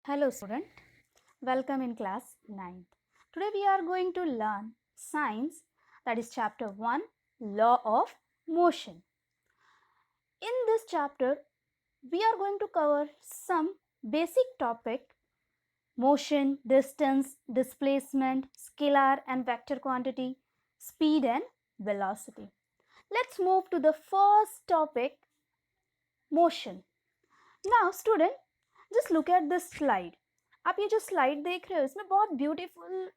Hello student, welcome in class 9th. Today we are going to learn science, that is chapter 1, law of motion. In this chapter we are going to cover some basic topic: motion, distance, displacement, scalar and vector quantity, speed and velocity. Let's move to the first topic, motion. Now student, just look at this slide. आप ये जो slide देख रहे हो इसमें बहुत beautiful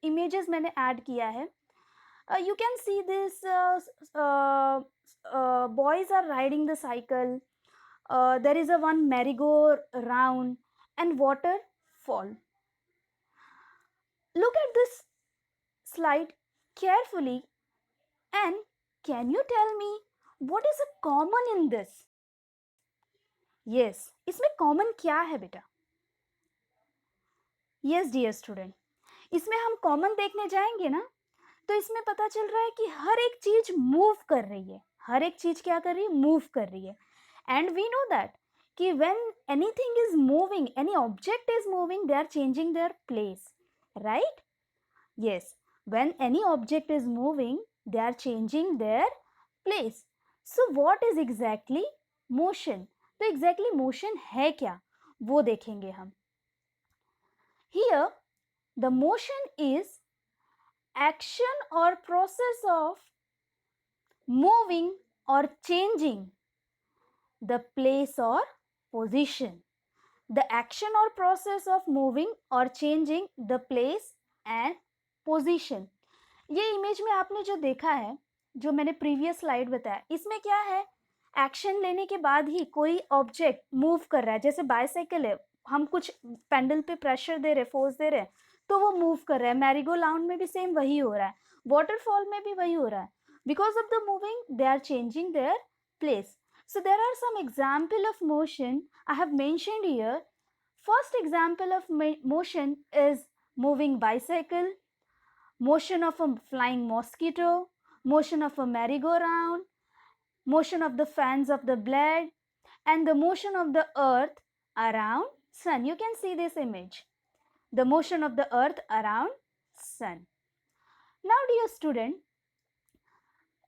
images मैंने add किया है. You can see this boys are riding the cycle. There is a one merry-go-round and waterfall. Look at this slide carefully and can you tell me what is a common in this? Yes, इसमें common क्या है बेटा? Yes dear student, इसमें हम common देखने जाएंगे ना तो इसमें पता चल रहा है कि हर एक चीज मूव कर रही है. हर एक चीज क्या कर रही है? मूव कर रही है. एंड वी नो दैट कि when anything is moving, any object is moving, they are changing their place, right? Yes, when any object is moving they are changing their place. So what is exactly motion? तो exactly motion है क्या वो देखेंगे हम. Here the motion is action or process of moving or changing the place or position. The action or process of moving or changing the place and position. ये image में आपने जो देखा है, जो मैंने प्रीवियस स्लाइड बताया, इसमें क्या है? एक्शन लेने के बाद ही कोई ऑब्जेक्ट मूव कर रहा है. जैसे बाइसाइकिल है, हम कुछ पेंडल पे प्रेशर दे रहे, फोर्स दे रहे तो वो मूव कर रहा है. मैरीगो राउंड में भी सेम वही हो रहा है. वाटरफॉल में भी वही हो रहा है. Because of the moving they are changing their place. So there are some example of motion I have mentioned here. First example of motion is moving bicycle, motion of a flying mosquito, motion of a merry-go-round, motion of the fans of the blade, and the motion of the earth around sun. You can see this image, the motion of the earth around sun. Now dear student,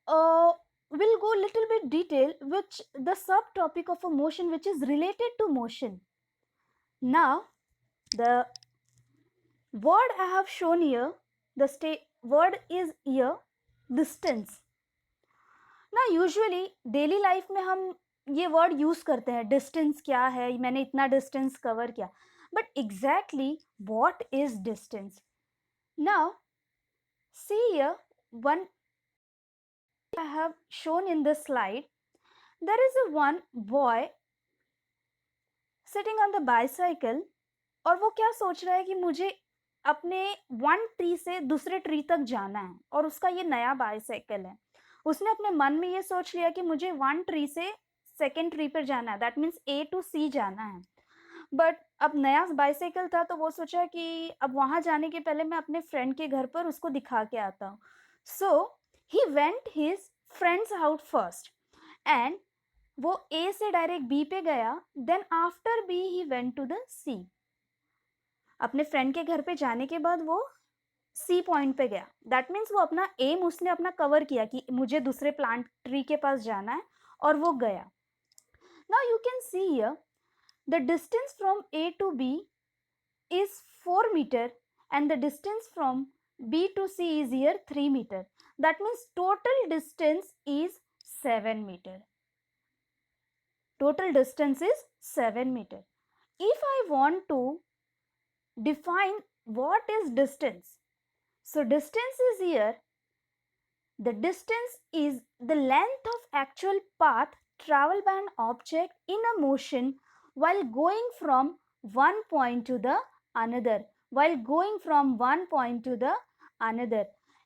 we'll go little bit detail which the subtopic of a motion which is related to motion. Now the word I have shown here, the word is here distance. Now usually daily life में हम ये word use करते हैं, distance क्या है, मैंने इतना distance cover किया. But exactly what is distance? Now see here, one I have shown in this slide. There is a one boy sitting on the bicycle और वो क्या सोच रहा है कि मुझे अपने वन ट्री से दूसरे ट्री तक जाना है और उसका ये नया बाइसाइकिल है. उसने अपने मन में ये सोच लिया कि मुझे वन ट्री से सेकेंड ट्री पर जाना है, दैट मीन्स ए टू सी जाना है. बट अब नया बाइसाइकिल था तो वो सोचा कि अब वहाँ जाने के पहले मैं अपने फ्रेंड के घर पर उसको दिखा के आता हूँ. So he went his friends out first and वो ए से डायरेक्ट बी पे गया. Then after B he went to the C. अपने फ्रेंड के घर पे जाने के बाद वो सी पॉइंट पे गया. दैट मीन्स वो अपना एम उसने अपना कवर किया कि मुझे दूसरे प्लांट ट्री के पास जाना है और वो गया. Now you can see here the distance from A to B is 4 meter and the distance from B to C is here 3 meter. That means total distance is 7 meter. Total distance is 7 meter. If I want to define what is distance, so distance is here. The distance is the length of actual path traveled by an object in a motion while going from one point to the another. While going from one point to the another.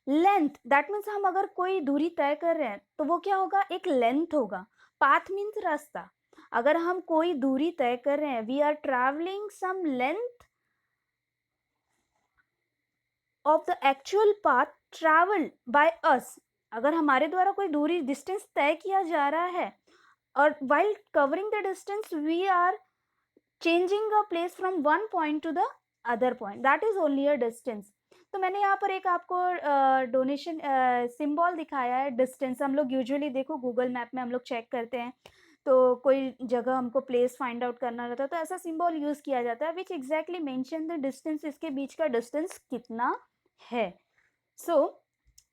Length, that means हम अगर कोई दूरी तय कर रहे हैं तो वो क्या होगा? एक लेंथ होगा. पाथ मीन्स रास्ता. अगर हम कोई दूरी तय कर रहे हैं, we are travelling some length of the actual path travelled by us. अगर हमारे द्वारा कोई दूरी डिस्टेंस तय किया जा रहा है और while covering the distance we are changing a place from one point two the other point, that is only a distance. तो मैंने यहाँ पर एक आपको डोनेशन सिंबल दिखाया है डिस्टेंस। हम लोग यूजुअली देखो गूगल मैप में हम लोग चेक करते हैं, तो कोई जगह हमको प्लेस फाइंड आउट करना रहता है तो ऐसा सिंबल यूज किया जाता है विच एग्जैक्टली मेंशन द डिस्टेंस, इसके बीच का डिस्टेंस कितना है। सो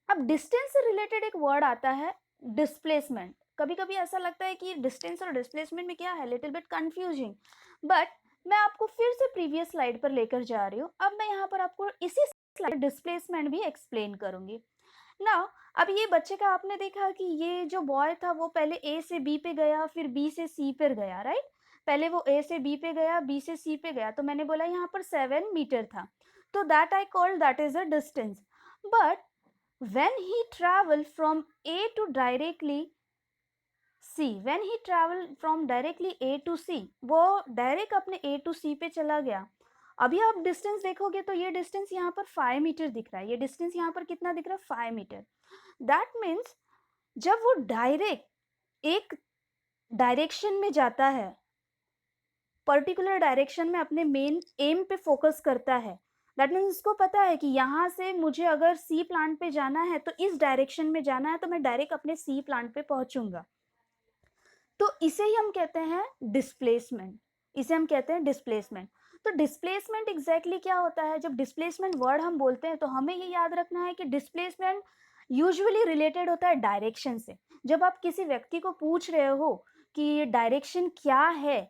अब डिस्टेंस से रिलेटेड एक वर्ड आता है डिस्प्लेसमेंट। कभी कभी ऐसा लगता है कि डिस्टेंस और डिस्प्लेसमेंट में क्या है, लिटिल बिट कंफ्यूजिंग, बट मैं आपको फिर से प्रीवियस स्लाइड पर लेकर जा रही हूँ। अब मैं यहाँ पर आपको इसी स्लाइड डिस्प्लेसमेंट भी एक्सप्लेन करूंगी ना। अब ये बच्चे का आपने देखा कि ये जो बॉय था वो पहले ए से बी पे गया, फिर बी से सी पर गया, राइट। पहले वो ए से बी पे गया, बी से सी पे गया, तो मैंने बोला यहाँ पर 7 मीटर था, तो that I called that is a distance. But when he traveled from A to directly C, when he traveled from directly A to C, वो डायरेक्ट अपने A to C पे चला गया। अभी आप डिस्टेंस देखोगे तो ये डिस्टेंस यहाँ पर 5 मीटर दिख रहा है, ये डिस्टेंस यहाँ पर कितना दिख रहा है 5 मीटर। दैट मीन्स जब वो डायरेक्ट एक डायरेक्शन में जाता है, पर्टिकुलर डायरेक्शन में अपने मेन एम पे फोकस करता है, दैट मीन्स उसको पता है कि यहाँ से मुझे अगर सी प्लांट पे जाना है तो इस डायरेक्शन में जाना है, तो मैं डायरेक्ट अपने सी प्लांट पे पहुंचूंगा। तो इसे ही हम कहते हैं डिस्प्लेसमेंट, इसे हम कहते हैं डिस्प्लेसमेंट। तो डिस्प्लेसमेंट एग्जैक्टली क्या होता है, जब डिस्प्लेसमेंट वर्ड हम बोलते हैं तो हमें ये याद रखना है कि डिस्प्लेसमेंट यूजुअली रिलेटेड होता है डायरेक्शन से। जब आप किसी व्यक्ति को पूछ रहे हो कि डायरेक्शन क्या है,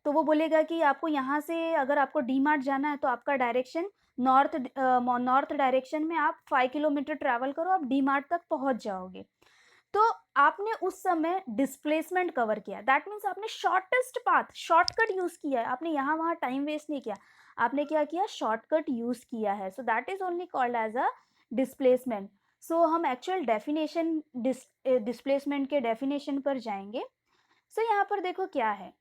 तो वो बोलेगा कि आपको यहाँ से अगर आपको डी मार्ट जाना है तो आपका डायरेक्शन नॉर्थ डायरेक्शन में आप 5 किलोमीटर ट्रैवल करो, आप डी मार्ट तक पहुंच जाओगे। तो आपने उस समय डिस्प्लेसमेंट कवर किया, दैट मीन्स आपने शॉर्टेस्ट पाथ, शॉर्टकट यूज किया है, आपने यहाँ वहाँ टाइम वेस्ट नहीं किया, आपने क्या किया, शॉर्टकट यूज किया है। So that is only called as a displacement. So हम एक्चुअल डेफिनेशन डिस्प्लेसमेंट के डेफिनेशन पर जाएंगे। सो यहाँ पर देखो क्या है,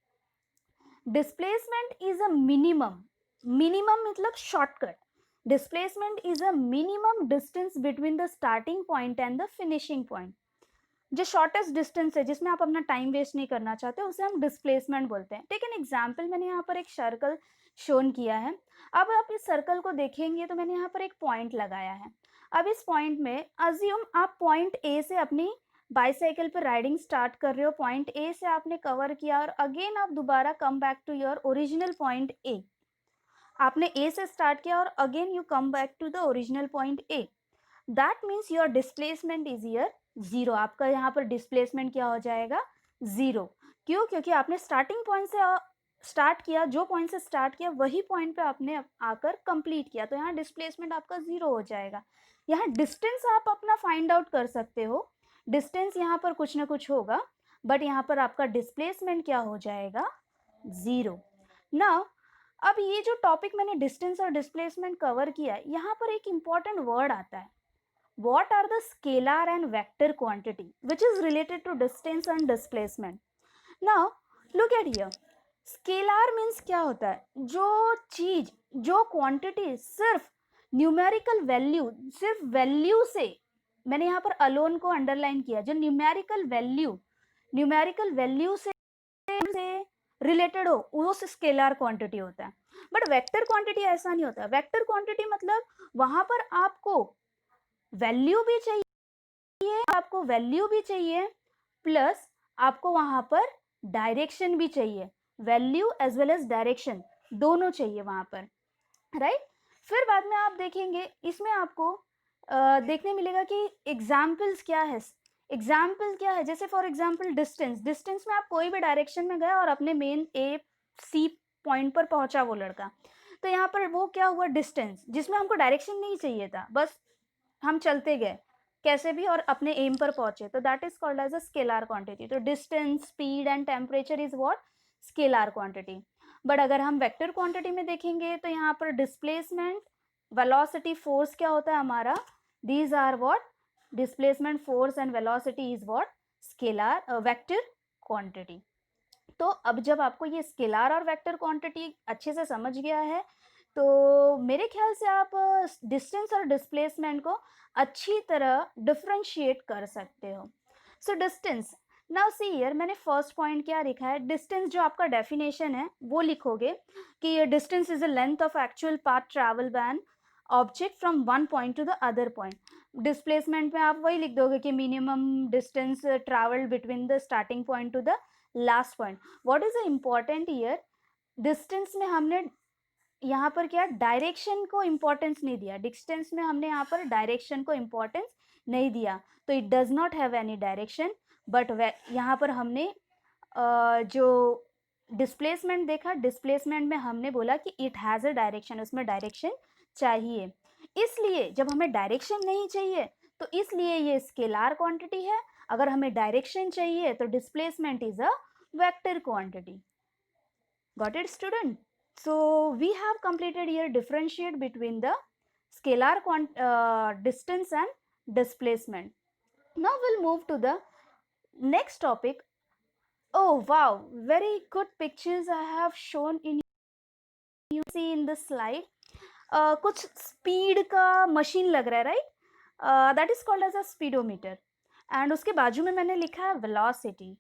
displacement is a minimum, minimum मतलब shortcut, displacement is a minimum distance between the starting point and the finishing point. जो शॉर्टेस्ट डिस्टेंस है जिसमें आप अपना टाइम वेस्ट नहीं करना चाहते उसे हम डिस्प्लेसमेंट बोलते हैं। टेक एन एग्जाम्पल, मैंने यहाँ पर एक सर्कल शोन किया है। अब आप इस सर्कल को देखेंगे तो मैंने यहाँ पर एक पॉइंट लगाया है। अब इस पॉइंट में अज्यूम आप पॉइंट ए से अपनी बाईसाइकिल पर राइडिंग स्टार्ट कर रहे हो, पॉइंट ए से आपने कवर किया और अगेन आप दोबारा come back to your original point A. आपने ए से स्टार्ट किया और again you come back to the original point A, that means your displacement is here zero. आपका यहाँ पर डिस्प्लेसमेंट क्या हो जाएगा, जीरो। क्यों, क्योंकि आपने स्टार्टिंग पॉइंट से स्टार्ट किया, जो पॉइंट से स्टार्ट किया वही पॉइंट पे आपने आकर कंप्लीट किया, तो यहाँ डिस्प्लेसमेंट आपका जीरो हो जाएगा। यहाँ डिस्टेंस आप अपना फाइंड आउट कर सकते हो, डिस्टेंस यहाँ पर कुछ ना कुछ होगा, बट यहाँ पर आपका डिस्प्लेसमेंट क्या हो जाएगा, जीरो। नाउ अब ये जो टॉपिक मैंने डिस्टेंस और डिस्प्लेसमेंट कवर किया है, यहाँ पर एक इंपॉर्टेंट वर्ड आता है, what are the scalar and vector quantity which is related to distance and displacement. Now look at here, scalar means क्या होता है, जो चीज, जो क्वांटिटी सिर्फ न्यूमेरिकल वैल्यू, सिर्फ वैल्यू से, मैंने यहाँ पर अलोन को अंडरलाइन किया, जो न्यूमेरिकल वैल्यू से रिलेटेड हो वो स्केलर क्वांटिटी होता है। बट वेक्टर क्वांटिटी ऐसा नहीं होता, वेक्टर क्वांटिटी मतलब वहां पर आपको वैल्यू भी चाहिए, आपको वैल्यू भी चाहिए प्लस आपको वहां पर डायरेक्शन भी चाहिए, value as well as direction दोनों चाहिए वहां पर, राइट। फिर बाद में आप देखेंगे इसमें आपको देखने मिलेगा कि एग्जाम्पल्स क्या है, एग्जाम्पल क्या है, जैसे फॉर एग्जाम्पल डिस्टेंस, डिस्टेंस में आप कोई भी डायरेक्शन में गए और अपने मेन ए सी पॉइंट पर पहुंचा वो लड़का, तो यहाँ पर वो क्या हुआ डिस्टेंस, जिसमें हमको डायरेक्शन नहीं चाहिए था, बस हम चलते गए कैसे भी और अपने एम पर पहुंचे, तो that is called as a scalar quantity. तो distance, speed and temperature is what, scalar quantity. But अगर हम वेक्टर क्वांटिटी में देखेंगे तो यहाँ पर डिस्प्लेसमेंट, वेलोसिटी, फोर्स क्या होता है हमारा, these are what, displacement, force and velocity is what, scalar vector quantity. तो अब जब आपको ये स्केलर और वेक्टर क्वांटिटी अच्छे से समझ गया है तो मेरे ख्याल से आप डिस्टेंस और डिस्प्लेसमेंट को अच्छी तरह डिफरेंशिएट कर सकते हो। So distance, now see here, मैंने फर्स्ट पॉइंट क्या लिखा है, डिस्टेंस जो आपका डेफिनेशन है वो लिखोगे कि distance is the length of actual path travel by an object from one point two the other point. Displacement में आप वही लिख दोगे कि minimum distance travelled between the starting point two the last point. What is the important here, distance में हमने यहाँ पर क्या डायरेक्शन को इम्पोर्टेंस नहीं दिया, डिस्टेंस में हमने यहाँ पर डायरेक्शन को इम्पोर्टेंस नहीं दिया, तो it does not have any direction. But यहाँ पर हमने जो डिस्प्लेसमेंट देखा, डिस्प्लेसमेंट में हमने बोला कि इट हैज़ अ डायरेक्शन, उसमें डायरेक्शन चाहिए. इसलिए जब हमें डायरेक्शन नहीं चाहिए तो इसलिए ये स्केलार क्वांटिटी है. अगर हमें डायरेक्शन चाहिए तो displacement is a vector quantity. Got it student? So we have completed here differentiate between the scalar distance and displacement. Now we'll move to the next topic. Oh wow, very good pictures I have shown in, you see in the slide. कुछ speed का machine लग रहा है, right? That is called as a speedometer. And उसके बाजू में मैंने लिखा है velocity.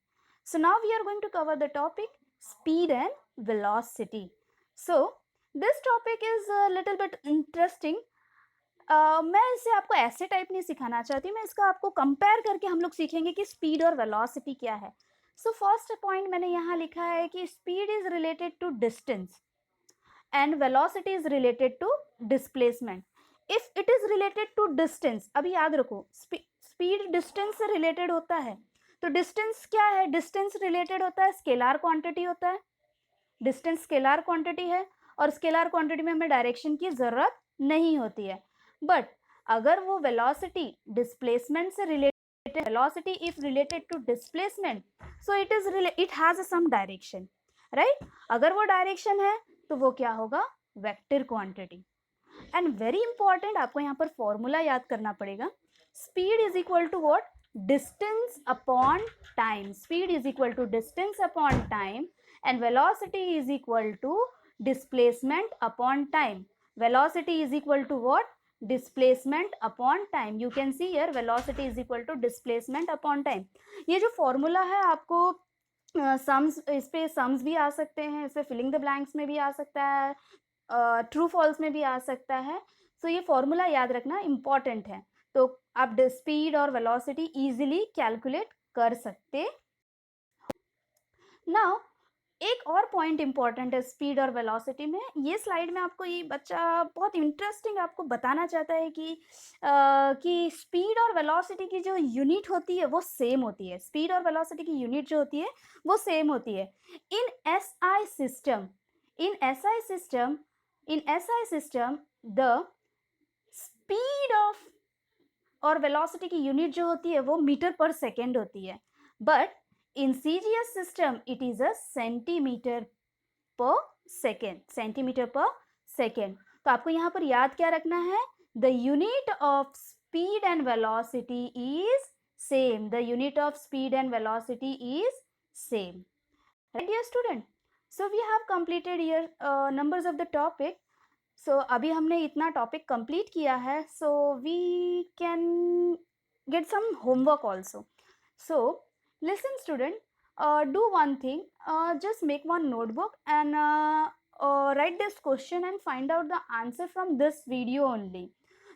So now we are going to cover the topic speed and velocity. So this topic is a little bit interesting. मैं इसे आपको ऐसे टाइप नहीं सिखाना चाहती, मैं इसका आपको कंपेयर करके हम लोग सीखेंगे कि स्पीड और वेलोसिटी क्या है. सो फर्स्ट पॉइंट मैंने यहाँ लिखा है कि speed is related to distance and velocity is related to displacement. If it is related to distance, अभी याद रखो स्पीड डिस्टेंस से रिलेटेड होता है, तो डिस्टेंस क्या है, डिस्टेंस रिलेटेड होता है स्केलार क्वांटिटी होता है. डिस्टेंस स्केलार क्वांटिटी है और स्केलार क्वांटिटी में हमें डायरेक्शन की जरूरत नहीं होती है. बट अगर वो वेलोसिटी डिस्प्लेसमेंट से related, velocity if related to displacement, so it has some direction, right? अगर वो डायरेक्शन है तो वो क्या होगा, vector quantity. And very important, आपको यहाँ पर फॉर्मूला याद करना पड़ेगा. Speed is equal to what, distance upon time. Speed is equal to distance upon time and velocity is equal to displacement upon time. Velocity is equal to what? Displacement upon time. You can see here velocity is equal to displacement upon time. ये जो formula है आपको sums, इस पे sums भी आ सकते हैं, इस पे फिलिंग द ब्लैंक्स में भी आ सकता है, ट्रू फॉल्स में भी आ सकता है. सो ये फॉर्मूला याद रखना इम्पॉर्टेंट है, तो आप स्पीड और वेलोसिटी इजीली कैलकुलेट कर सकते. नाउ एक और पॉइंट इंपॉर्टेंट है स्पीड और वेलोसिटी में. ये स्लाइड में आपको ये बच्चा बहुत इंटरेस्टिंग आपको बताना चाहता है कि स्पीड और वेलोसिटी की जो यूनिट होती है वो सेम होती है. स्पीड और वेलोसिटी की यूनिट जो होती है वो सेम होती है. In SI system, the speed of और वेलोसिटी की यूनिट जो होती है वो मीटर पर सेकेंड होती है. But in CGS system it is a centimeter per second. तो आपको यहाँ पर याद क्या रखना है, the unit of speed and velocity is same. The unit of speed and velocity is same. Right, dear student? So we have completed here numbers of the topic. So अभी हमने इतना टॉपिक कंप्लीट किया है, so we can get some homework also. So listen student, do one thing, just make one notebook and write this question and find out the answer from this video only.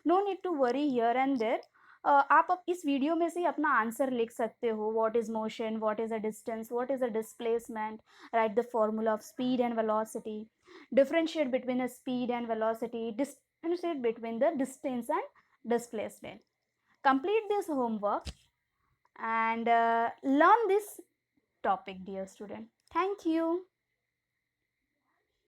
No need to worry here and there. आप अब इस video में से अपना answer लिख सकते हो. What is motion, what is a distance, what is a displacement, right the formula of speed and velocity, differentiate between a speed and velocity, differentiate between the distance and displacement. Complete this homework and learn this topic, dear student. Thank you.